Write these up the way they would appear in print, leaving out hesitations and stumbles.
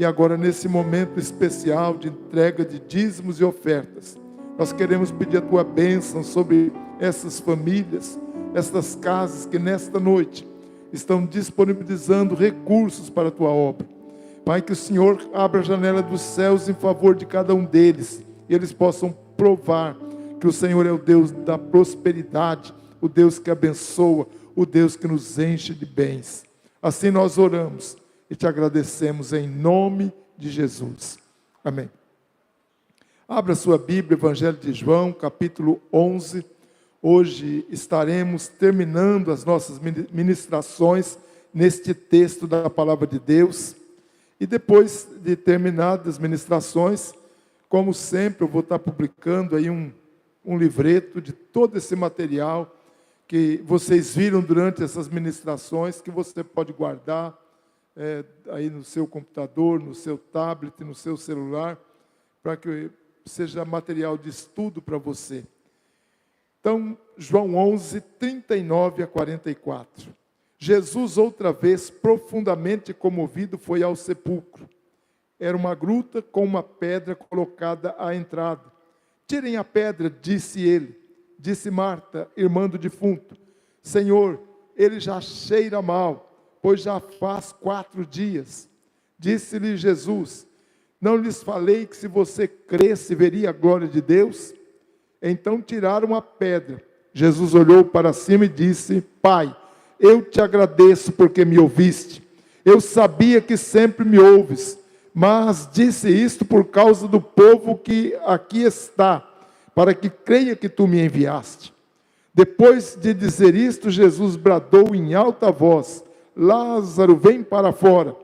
E agora, nesse momento especial de entrega de dízimos e ofertas, nós queremos pedir a tua bênção sobre essas famílias, essas casas que nesta noite estão disponibilizando recursos para a tua obra. Pai, que o Senhor abra a janela dos céus em favor de cada um deles, e eles possam provar que o Senhor é o Deus da prosperidade, o Deus que abençoa, o Deus que nos enche de bens. Assim nós oramos e te agradecemos em nome de Jesus. Amém. Abra sua Bíblia, Evangelho de João, capítulo 11. Hoje estaremos terminando as nossas ministrações neste texto da Palavra de Deus. E depois de terminadas as ministrações, como sempre, eu vou estar publicando aí um livreto de todo esse material que vocês viram durante essas ministrações, que você pode guardar aí no seu computador, no seu tablet, no seu celular, para que seja material de estudo para você. Então, João 11, 39 a 44. Jesus, outra vez, profundamente comovido, foi ao sepulcro. Era uma gruta com uma pedra colocada à entrada. Tirem a pedra, disse ele. Disse Marta, irmã do defunto: Senhor, ele já cheira mal, pois já faz 4 dias. Disse-lhe Jesus: não lhes falei que se você cresce, veria a glória de Deus? Então tiraram a pedra. Jesus olhou para cima e disse: Pai, eu te agradeço porque me ouviste. Eu sabia que sempre me ouves, mas disse isto por causa do povo que aqui está, para que creia que tu me enviaste. Depois de dizer isto, Jesus bradou em alta voz: Lázaro, vem para fora.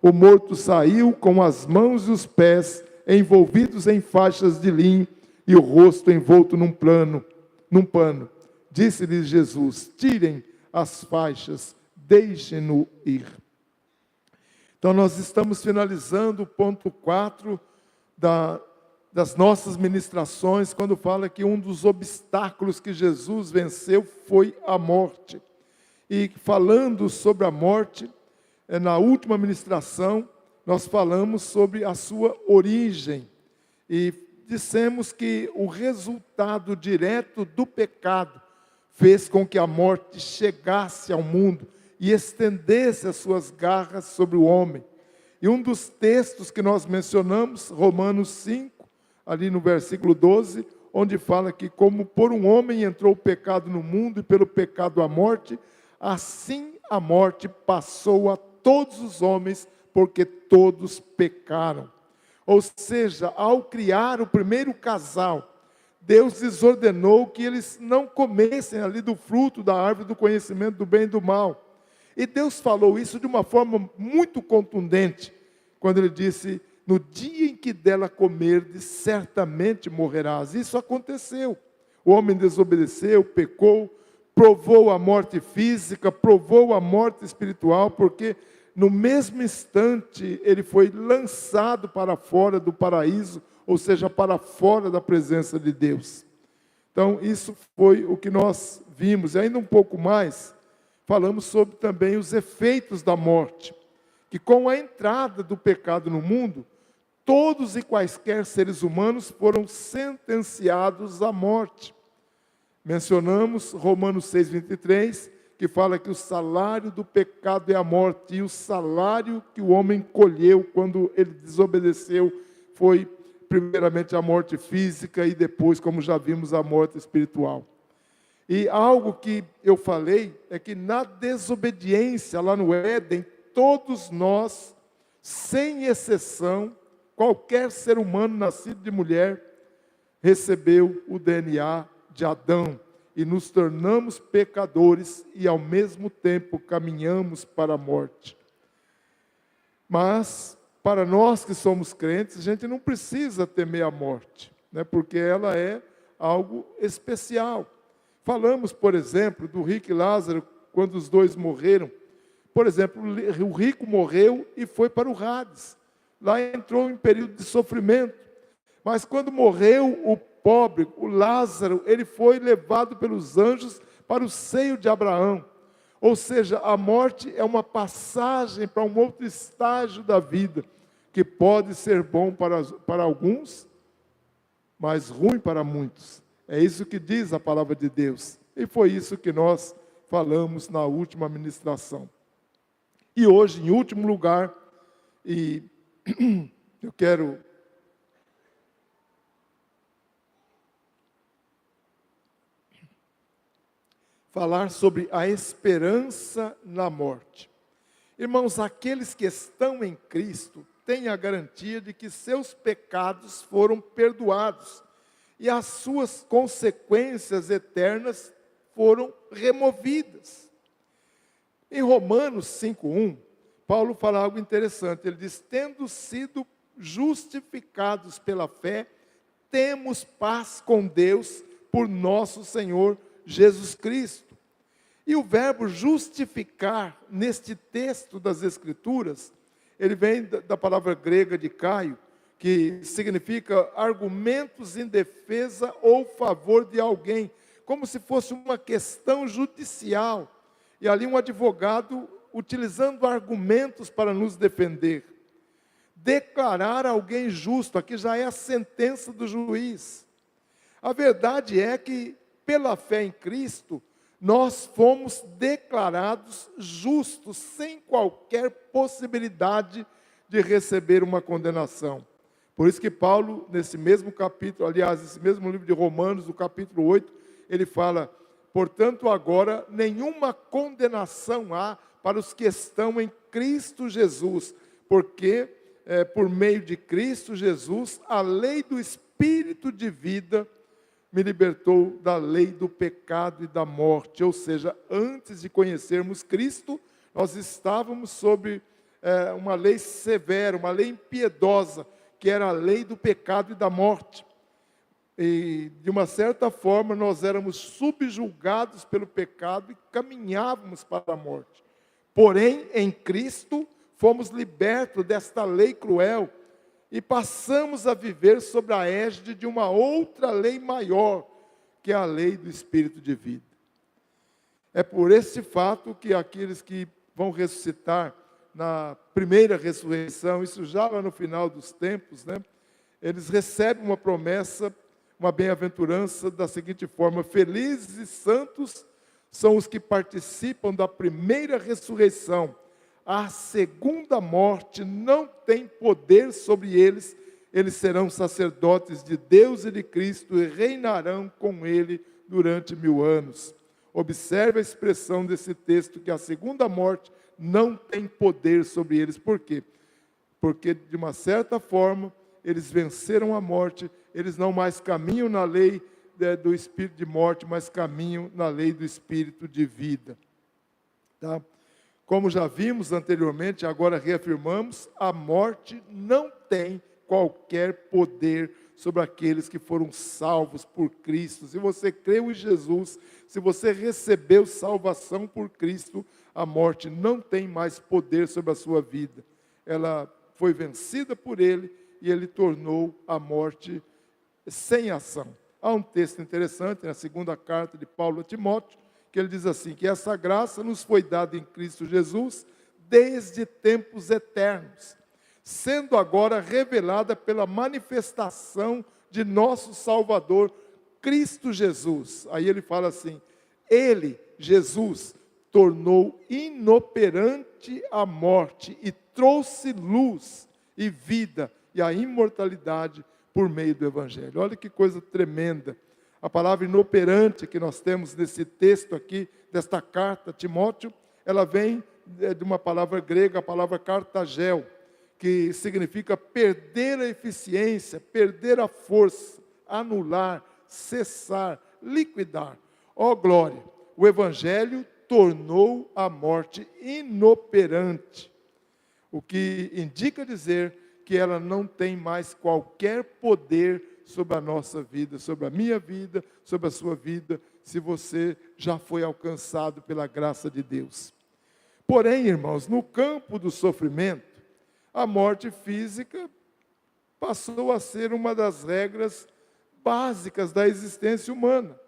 O morto saiu com as mãos e os pés envolvidos em faixas de linho e o rosto envolto num pano. Disse-lhe Jesus: tirem as faixas, deixem-no ir. Então nós estamos finalizando o ponto 4 das nossas ministrações, quando fala que um dos obstáculos que Jesus venceu foi a morte. E falando sobre a morte, na última ministração, nós falamos sobre a sua origem. E dissemos que o resultado direto do pecado fez com que a morte chegasse ao mundo e estendesse as suas garras sobre o homem. E um dos textos que nós mencionamos, Romanos 5, ali no versículo 12, onde fala que como por um homem entrou o pecado no mundo e pelo pecado a morte, assim a morte passou a todos os homens, porque todos pecaram. Ou seja, ao criar o primeiro casal, Deus lhes ordenou que eles não comessem ali do fruto da árvore do conhecimento do bem e do mal. E Deus falou isso de uma forma muito contundente, quando ele disse: no dia em que dela comerdes, certamente morrerás. Isso aconteceu. O homem desobedeceu, pecou, provou a morte física, provou a morte espiritual, porque no mesmo instante ele foi lançado para fora do paraíso, ou seja, para fora da presença de Deus. Então isso foi o que nós vimos. E ainda um pouco mais, falamos sobre também os efeitos da morte, que com a entrada do pecado no mundo, todos e quaisquer seres humanos foram sentenciados à morte. Mencionamos Romanos 6, 23, que fala que o salário do pecado é a morte, e o salário que o homem colheu quando ele desobedeceu foi primeiramente a morte física e depois, como já vimos, a morte espiritual. E algo que eu falei é que na desobediência lá no Éden, todos nós, sem exceção, qualquer ser humano nascido de mulher, recebeu o DNA de Adão, e nos tornamos pecadores e ao mesmo tempo caminhamos para a morte. Mas, para nós que somos crentes, a gente não precisa temer a morte, né? Porque ela é algo especial. Falamos, por exemplo, do rico e Lázaro, quando os dois morreram. Por exemplo, o rico morreu e foi para o Hades. Lá entrou em período de sofrimento. Mas quando morreu o pobre, o Lázaro, ele foi levado pelos anjos para o seio de Abraão. Ou seja, a morte é uma passagem para um outro estágio da vida, que pode ser bom para alguns, mas ruim para muitos. É isso que diz a palavra de Deus. E foi isso que nós falamos na última ministração. E hoje, em último lugar, e eu quero falar sobre a esperança na morte. Irmãos, aqueles que estão em Cristo têm a garantia de que seus pecados foram perdoados e as suas consequências eternas foram removidas. Em Romanos 5:1, Paulo fala algo interessante. Ele diz: tendo sido justificados pela fé, temos paz com Deus por nosso Senhor Jesus Cristo. E o verbo justificar, neste texto das Escrituras, ele vem da palavra grega de Caio, que significa argumentos em defesa ou favor de alguém, como se fosse uma questão judicial. E ali um advogado utilizando argumentos para nos defender. Declarar alguém justo, aqui já é a sentença do juiz. A verdade é que, pela fé em Cristo, nós fomos declarados justos, sem qualquer possibilidade de receber uma condenação. Por isso que Paulo, nesse mesmo capítulo, aliás, esse mesmo livro de Romanos, no capítulo 8, ele fala: portanto, agora nenhuma condenação há para os que estão em Cristo Jesus, porque por meio de Cristo Jesus, a lei do Espírito de vida me libertou da lei do pecado e da morte. Ou seja, antes de conhecermos Cristo, nós estávamos sob uma lei severa, uma lei impiedosa, que era a lei do pecado e da morte. E, de uma certa forma, nós éramos subjugados pelo pecado e caminhávamos para a morte. Porém, em Cristo, fomos libertos desta lei cruel e passamos a viver sobre a égide de uma outra lei maior, que é a lei do Espírito de vida. É por esse fato que aqueles que vão ressuscitar na primeira ressurreição, isso já lá no final dos tempos, né, eles recebem uma promessa, uma bem-aventurança da seguinte forma: felizes e santos são os que participam da primeira ressurreição. A segunda morte não tem poder sobre eles, eles serão sacerdotes de Deus e de Cristo e reinarão com Ele durante 1000 anos. Observe a expressão desse texto, que a segunda morte não tem poder sobre eles. Por quê? Porque, de uma certa forma, eles venceram a morte, eles não mais caminham na lei do espírito de morte, mas caminham na lei do espírito de vida. Tá? Como já vimos anteriormente, agora reafirmamos, a morte não tem qualquer poder sobre aqueles que foram salvos por Cristo. Se você creu em Jesus, se você recebeu salvação por Cristo, a morte não tem mais poder sobre a sua vida. Ela foi vencida por Ele e Ele tornou a morte sem ação. Há um texto interessante na segunda carta de Paulo a Timóteo, que ele diz assim, que essa graça nos foi dada em Cristo Jesus desde tempos eternos, sendo agora revelada pela manifestação de nosso Salvador, Cristo Jesus. Aí ele fala assim, Ele, Jesus, tornou inoperante a morte e trouxe luz e vida e a imortalidade por meio do Evangelho. Olha que coisa tremenda. A palavra inoperante que nós temos nesse texto aqui, desta carta a Timóteo, ela vem de uma palavra grega, a palavra cartagel, que significa perder a eficiência, perder a força, anular, cessar, liquidar. Ó glória! O Evangelho tornou a morte inoperante, o que indica dizer que ela não tem mais qualquer poder sobre a nossa vida, sobre a minha vida, sobre a sua vida, se você já foi alcançado pela graça de Deus. Porém, irmãos, no campo do sofrimento, a morte física passou a ser uma das regras básicas da existência humana.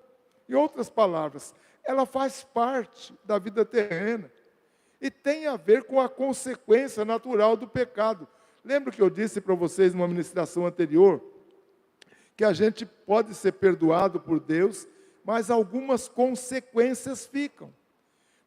Em outras palavras, ela faz parte da vida terrena e tem a ver com a consequência natural do pecado. Lembra que eu disse para vocês numa ministração anterior, que a gente pode ser perdoado por Deus, mas algumas consequências ficam.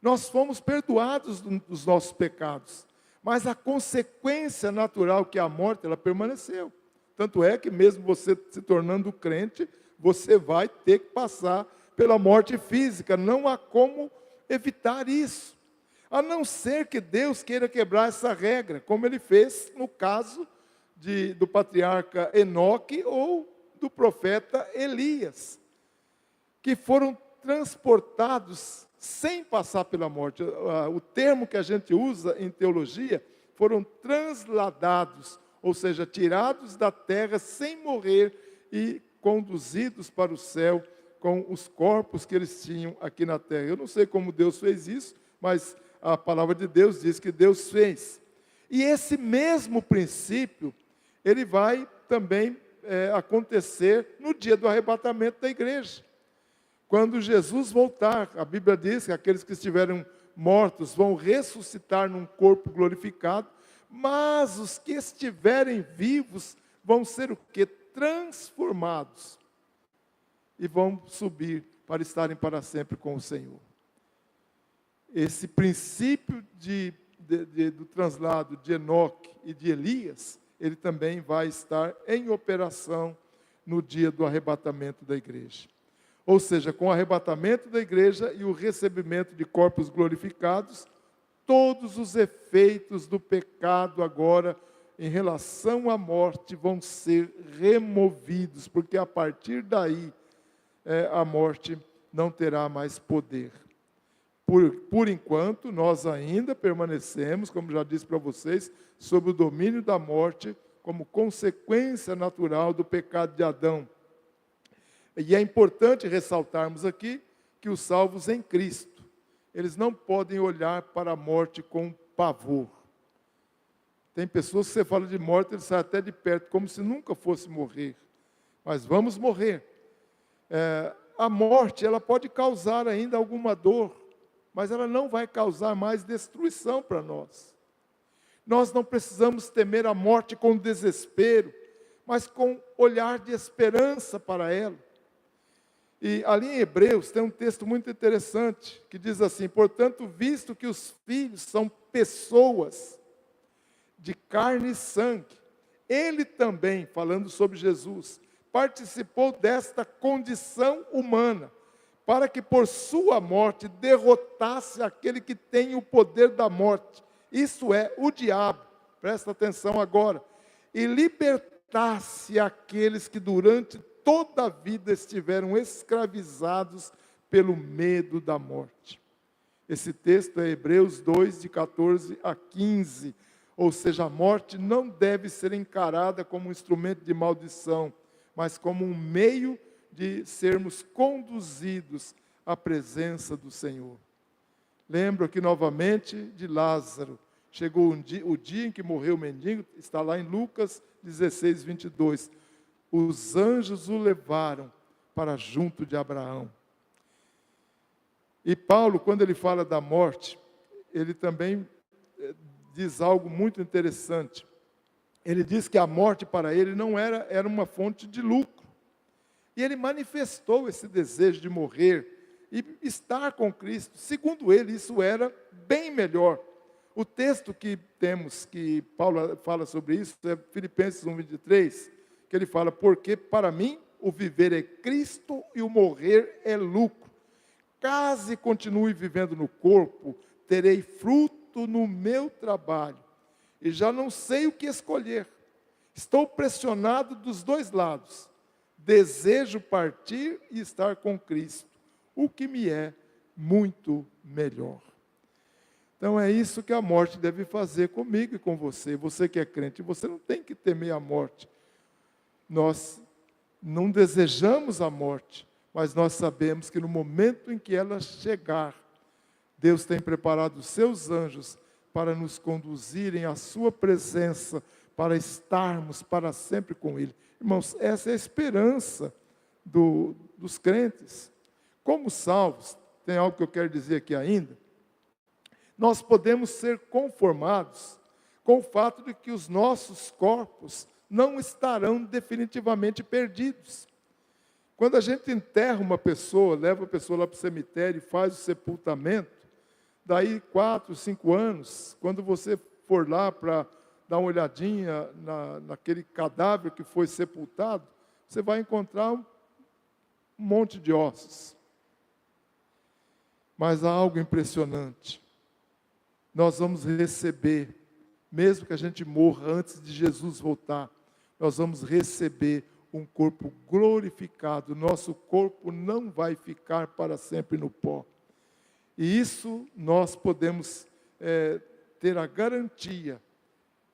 Nós fomos perdoados dos nossos pecados, mas a consequência natural, que é a morte, ela permaneceu. Tanto é que mesmo você se tornando crente, você vai ter que passar pela morte física. Não há como evitar isso, a não ser que Deus queira quebrar essa regra, como Ele fez no caso do patriarca Enoque ou do profeta Elias, que foram transportados sem passar pela morte. O termo que a gente usa em teologia, foram transladados, ou seja, tirados da terra sem morrer e conduzidos para o céu com os corpos que eles tinham aqui na terra. Eu não sei como Deus fez isso, mas a palavra de Deus diz que Deus fez. E esse mesmo princípio, ele vai também acontecer no dia do arrebatamento da igreja. Quando Jesus voltar, a Bíblia diz que aqueles que estiverem mortos vão ressuscitar num corpo glorificado, mas os que estiverem vivos vão ser o quê? Transformados. E vão subir para estarem para sempre com o Senhor. Esse princípio do translado de Enoque e de Elias, ele também vai estar em operação no dia do arrebatamento da igreja. Ou seja, com o arrebatamento da igreja e o recebimento de corpos glorificados, todos os efeitos do pecado agora, em relação à morte, vão ser removidos, porque a partir daí, a morte não terá mais poder. Por enquanto, nós ainda permanecemos, como já disse para vocês, sob o domínio da morte, como consequência natural do pecado de Adão. E é importante ressaltarmos aqui que os salvos em Cristo, eles não podem olhar para a morte com pavor. Tem pessoas que você fala de morte, eles saem até de perto, como se nunca fosse morrer. Mas vamos morrer. A morte, ela pode causar ainda alguma dor, mas ela não vai causar mais destruição para nós. Nós não precisamos temer a morte com desespero, mas com olhar de esperança para ela. E ali em Hebreus tem um texto muito interessante, que diz assim: portanto, visto que os filhos são pessoas de carne e sangue, ele também, falando sobre Jesus, participou desta condição humana, para que por sua morte derrotasse aquele que tem o poder da morte, isso é, o diabo, presta atenção agora, e libertasse aqueles que durante toda a vida estiveram escravizados pelo medo da morte. Esse texto é Hebreus 2, de 14 a 15, ou seja, a morte não deve ser encarada como um instrumento de maldição, mas como um meio de sermos conduzidos à presença do Senhor. Lembro aqui novamente de Lázaro. Chegou o dia em que morreu o mendigo, está lá em Lucas 16, 22. Os anjos o levaram para junto de Abraão. E Paulo, quando ele fala da morte, ele também diz algo muito interessante. Ele diz que a morte para ele não era uma fonte de lucro. E ele manifestou esse desejo de morrer e estar com Cristo. Segundo ele, isso era bem melhor. O texto que temos, que Paulo fala sobre isso, é Filipenses 1:23, que ele fala: porque para mim o viver é Cristo e o morrer é lucro. Caso continue vivendo no corpo, terei fruto no meu trabalho. E já não sei o que escolher. Estou pressionado dos dois lados. Desejo partir e estar com Cristo, o que me é muito melhor. Então é isso que a morte deve fazer comigo e com você. Você que é crente, você não tem que temer a morte. Nós não desejamos a morte, mas nós sabemos que no momento em que ela chegar, Deus tem preparado os seus anjos para nos conduzirem à sua presença, para estarmos para sempre com Ele. Irmãos, essa é a esperança dos crentes. Como salvos, tem algo que eu quero dizer aqui ainda, nós podemos ser conformados com o fato de que os nossos corpos não estarão definitivamente perdidos. Quando a gente enterra uma pessoa, leva a pessoa lá para o cemitério e faz o sepultamento, daí 4, 5 anos, quando você for lá para dar uma olhadinha naquele cadáver que foi sepultado, você vai encontrar um monte de ossos. Mas há algo impressionante. Nós vamos receber, mesmo que a gente morra antes de Jesus voltar, nós vamos receber um corpo glorificado. Nosso corpo não vai ficar para sempre no pó. E isso nós podemos ter a garantia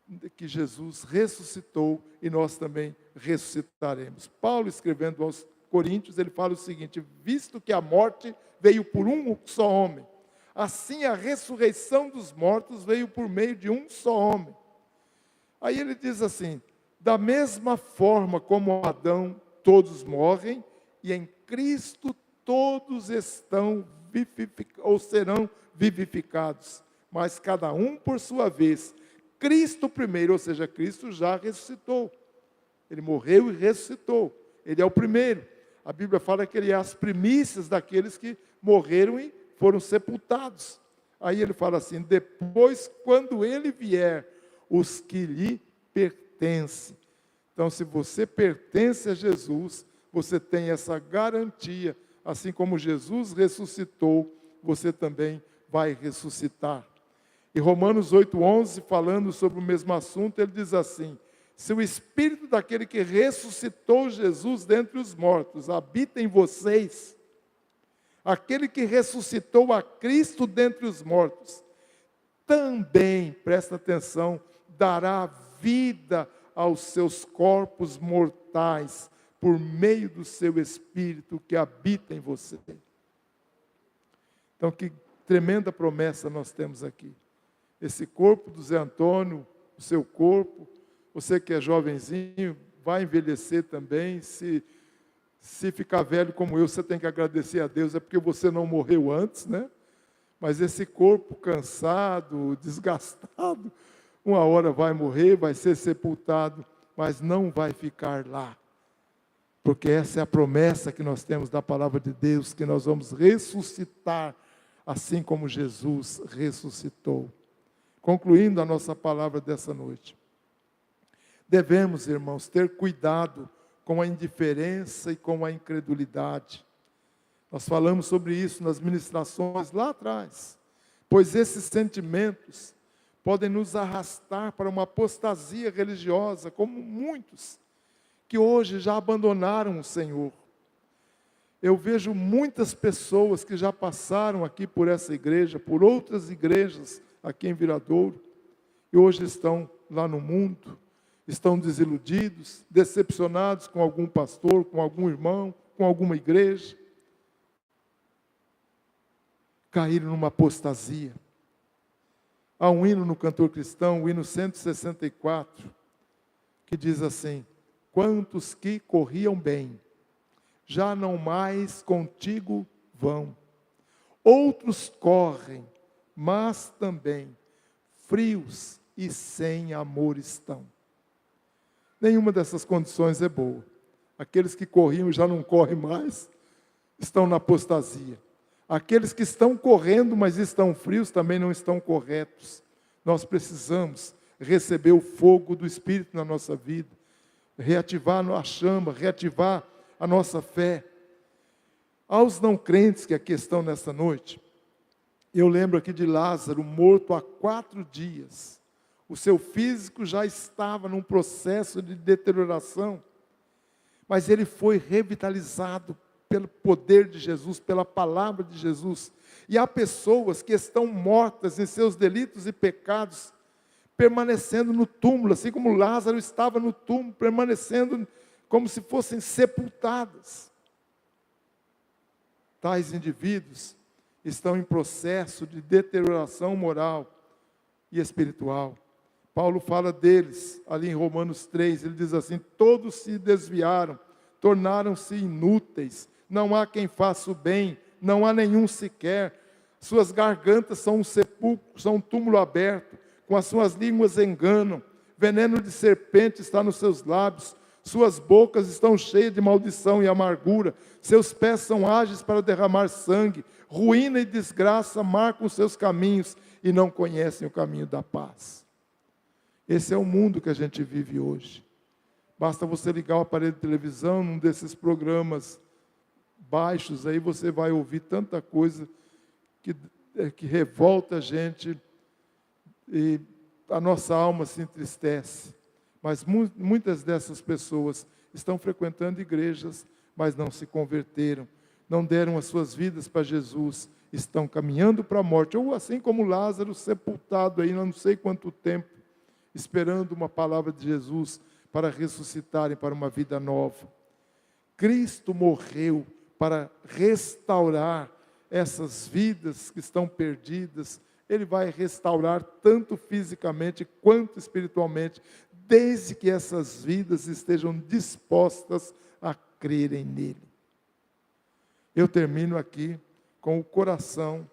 de que Jesus ressuscitou e nós também ressuscitaremos. Paulo, escrevendo aos Coríntios, ele fala o seguinte: visto que a morte veio por um só homem, assim a ressurreição dos mortos veio por meio de um só homem. Aí ele diz assim: da mesma forma como Adão todos morrem, e em Cristo todos estão ou serão vivificados, mas cada um por sua vez. Cristo primeiro, ou seja, Cristo já ressuscitou. Ele morreu e ressuscitou. Ele é o primeiro. A Bíblia fala que ele é as primícias daqueles que morreram e foram sepultados. Aí ele fala assim: depois, quando ele vier, os que lhe pertencem. Então, se você pertence a Jesus, você tem essa garantia. Assim como Jesus ressuscitou, você também vai ressuscitar. E Romanos 8,11, falando sobre o mesmo assunto, ele diz assim: se o Espírito daquele que ressuscitou Jesus dentre os mortos habita em vocês, aquele que ressuscitou a Cristo dentre os mortos, também, presta atenção, dará vida aos seus corpos mortais, por meio do seu Espírito que habita em você. Então, que tremenda promessa nós temos aqui. Esse corpo do Zé Antônio, o seu corpo, você que é jovenzinho, vai envelhecer também. Se ficar velho como eu, você tem que agradecer a Deus, é porque você não morreu antes, né? Mas esse corpo cansado, desgastado, uma hora vai morrer, vai ser sepultado, mas não vai ficar lá. Porque essa é a promessa que nós temos da palavra de Deus, que nós vamos ressuscitar, assim como Jesus ressuscitou. Concluindo a nossa palavra dessa noite. Devemos, irmãos, ter cuidado com a indiferença e com a incredulidade. Nós falamos sobre isso nas ministrações lá atrás. Pois esses sentimentos podem nos arrastar para uma apostasia religiosa, como muitos que hoje já abandonaram o Senhor. Eu vejo muitas pessoas que já passaram aqui por essa igreja, por outras igrejas aqui em Viradouro, e hoje estão lá no mundo, estão desiludidos, decepcionados com algum pastor, com algum irmão, com alguma igreja. Caíram numa apostasia. Há um hino no Cantor Cristão, o hino 164, que diz assim: quantos que corriam bem, já não mais contigo vão. Outros correm, mas também frios e sem amor estão. Nenhuma dessas condições é boa. Aqueles que corriam já não correm mais, estão na apostasia. Aqueles que estão correndo, mas estão frios, também não estão corretos. Nós precisamos receber o fogo do Espírito na nossa vida, reativar a chama, reativar a nossa fé. Aos não crentes que aqui estão nesta noite, eu lembro aqui de Lázaro, morto há 4 dias. O seu físico já estava num processo de deterioração, mas ele foi revitalizado pelo poder de Jesus, pela palavra de Jesus. E há pessoas que estão mortas em seus delitos e pecados, permanecendo no túmulo, assim como Lázaro estava no túmulo, permanecendo como se fossem sepultadas. Tais indivíduos estão em processo de deterioração moral e espiritual. Paulo fala deles, ali em Romanos 3, ele diz assim: todos se desviaram, tornaram-se inúteis, não há quem faça o bem, não há nenhum sequer, suas gargantas são um sepulcro, são um túmulo aberto, com as suas línguas enganam, veneno de serpente está nos seus lábios, suas bocas estão cheias de maldição e amargura, seus pés são ágeis para derramar sangue, ruína e desgraça marcam os seus caminhos e não conhecem o caminho da paz. Esse é o mundo que a gente vive hoje. Basta você ligar o aparelho de televisão, num desses programas baixos, aí você vai ouvir tanta coisa que revolta a gente e a nossa alma se entristece. Mas muitas dessas pessoas estão frequentando igrejas, mas não se converteram, não deram as suas vidas para Jesus, estão caminhando para a morte, ou assim como Lázaro, sepultado aí não sei quanto tempo, esperando uma palavra de Jesus para ressuscitarem para uma vida nova. Cristo morreu para restaurar essas vidas que estão perdidas. Ele vai restaurar tanto fisicamente quanto espiritualmente, desde que essas vidas estejam dispostas a crerem nele. Eu termino aqui com o coração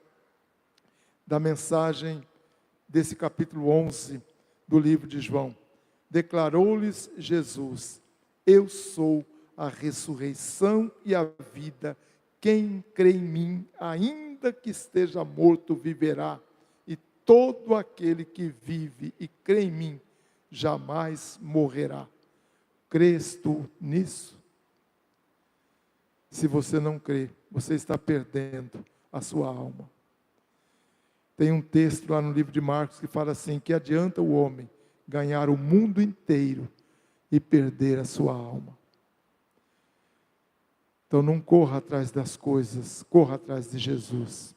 da mensagem desse capítulo 11 do livro de João. Declarou-lhes Jesus: eu sou a ressurreição e a vida. Quem crê em mim, ainda que esteja morto, viverá. E todo aquele que vive e crê em mim, jamais morrerá. Crês tu nisso? Se você não crê, você está perdendo a sua alma. Tem um texto lá no livro de Marcos que fala assim: que adianta o homem ganhar o mundo inteiro e perder a sua alma? Então não corra atrás das coisas, corra atrás de Jesus.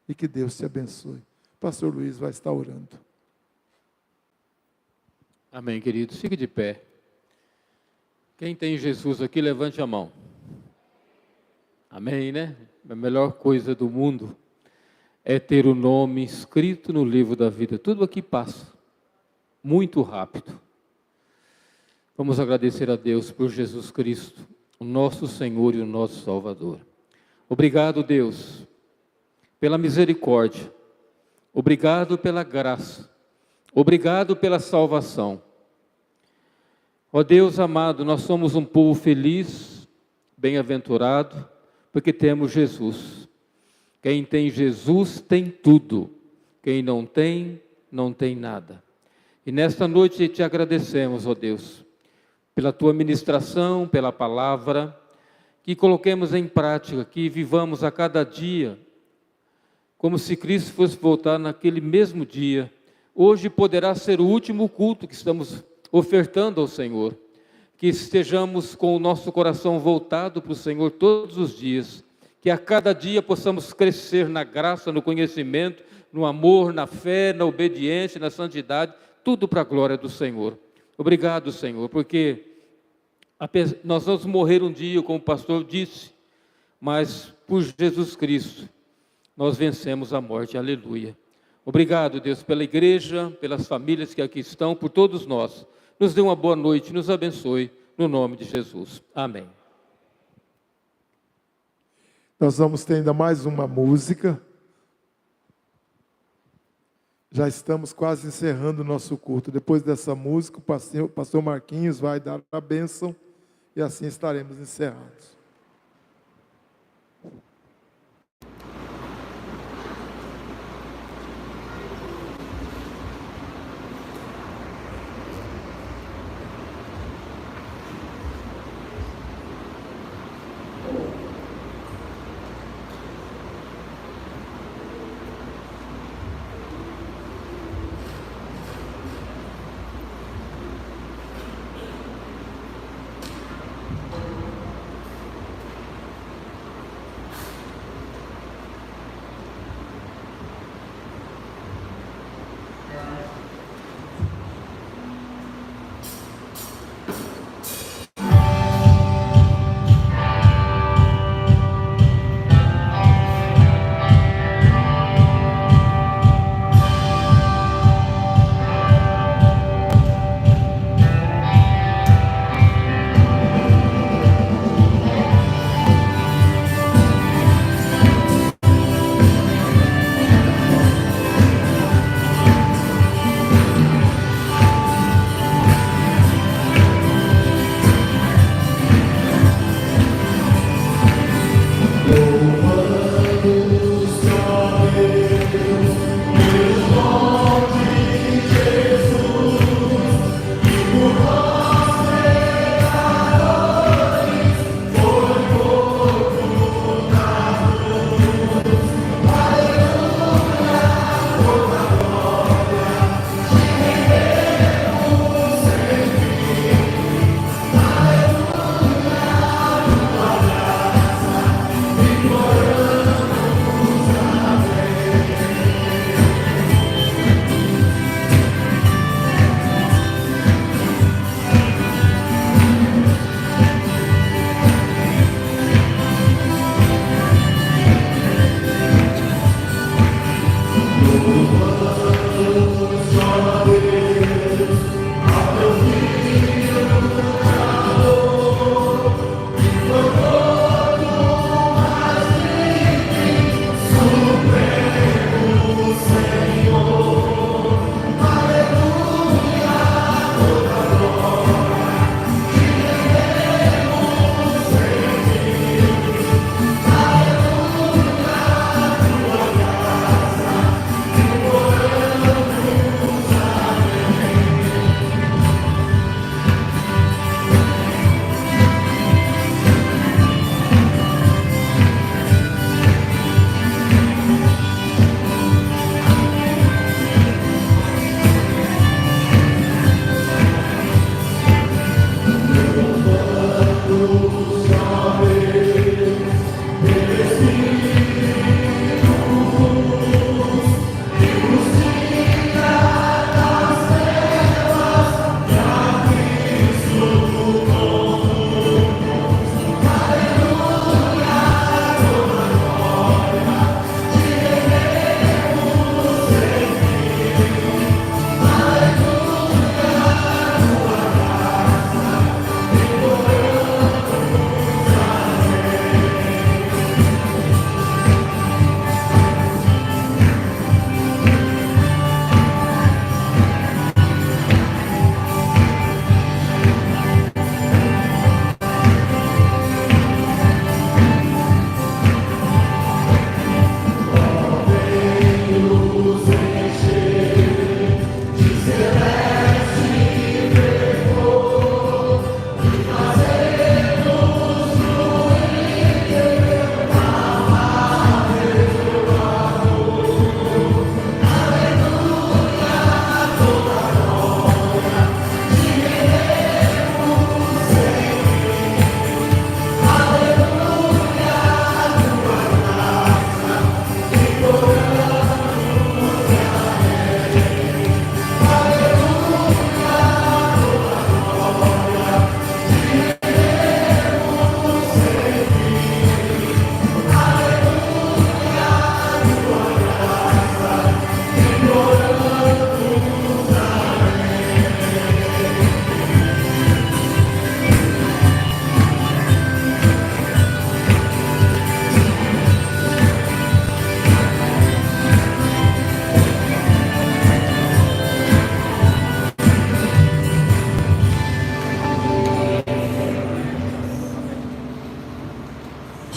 E que Deus te abençoe. O pastor Luiz vai estar orando. Amém, queridos. Fique de pé. Quem tem Jesus aqui, levante a mão. Amém, né? A melhor coisa do mundo é ter o nome escrito no livro da vida. Tudo aqui passa muito rápido. Vamos agradecer a Deus por Jesus Cristo, o nosso Senhor e o nosso Salvador. Obrigado, Deus, pela misericórdia. Obrigado pela graça. Obrigado pela salvação. Ó Deus amado, nós somos um povo feliz, bem-aventurado, porque temos Jesus. Quem tem Jesus tem tudo. Quem não tem, não tem nada. E nesta noite te agradecemos, ó Deus, pela tua ministração, pela palavra, que coloquemos em prática, que vivamos a cada dia, como se Cristo fosse voltar naquele mesmo dia. Hoje poderá ser o último culto que estamos ofertando ao Senhor. Que estejamos com o nosso coração voltado para o Senhor todos os dias. Que a cada dia possamos crescer na graça, no conhecimento, no amor, na fé, na obediência, na santidade, tudo para a glória do Senhor. Obrigado, Senhor, porque nós vamos morrer um dia, como o pastor disse, mas por Jesus Cristo nós vencemos a morte. Aleluia. Obrigado, Deus, pela igreja, pelas famílias que aqui estão, por todos nós. Nos dê uma boa noite, nos abençoe, no nome de Jesus. Amém. Nós vamos ter ainda mais uma música. Já estamos quase encerrando o nosso culto. Depois dessa música, o pastor Marquinhos vai dar a bênção e assim estaremos encerrados.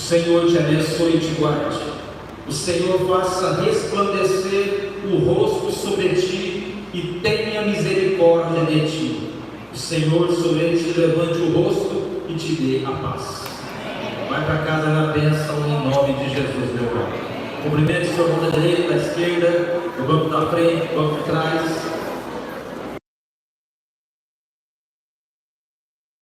Senhor te abençoe e te guarde. O Senhor faça resplandecer o rosto sobre ti e tenha misericórdia de ti. O Senhor sobre ele te levante o rosto e te dê a paz. Vai para casa na bênção em nome de Jesus, meu Pai. Cumprimento o seu irmão da direita, da esquerda, do banco da frente, do banco de trás.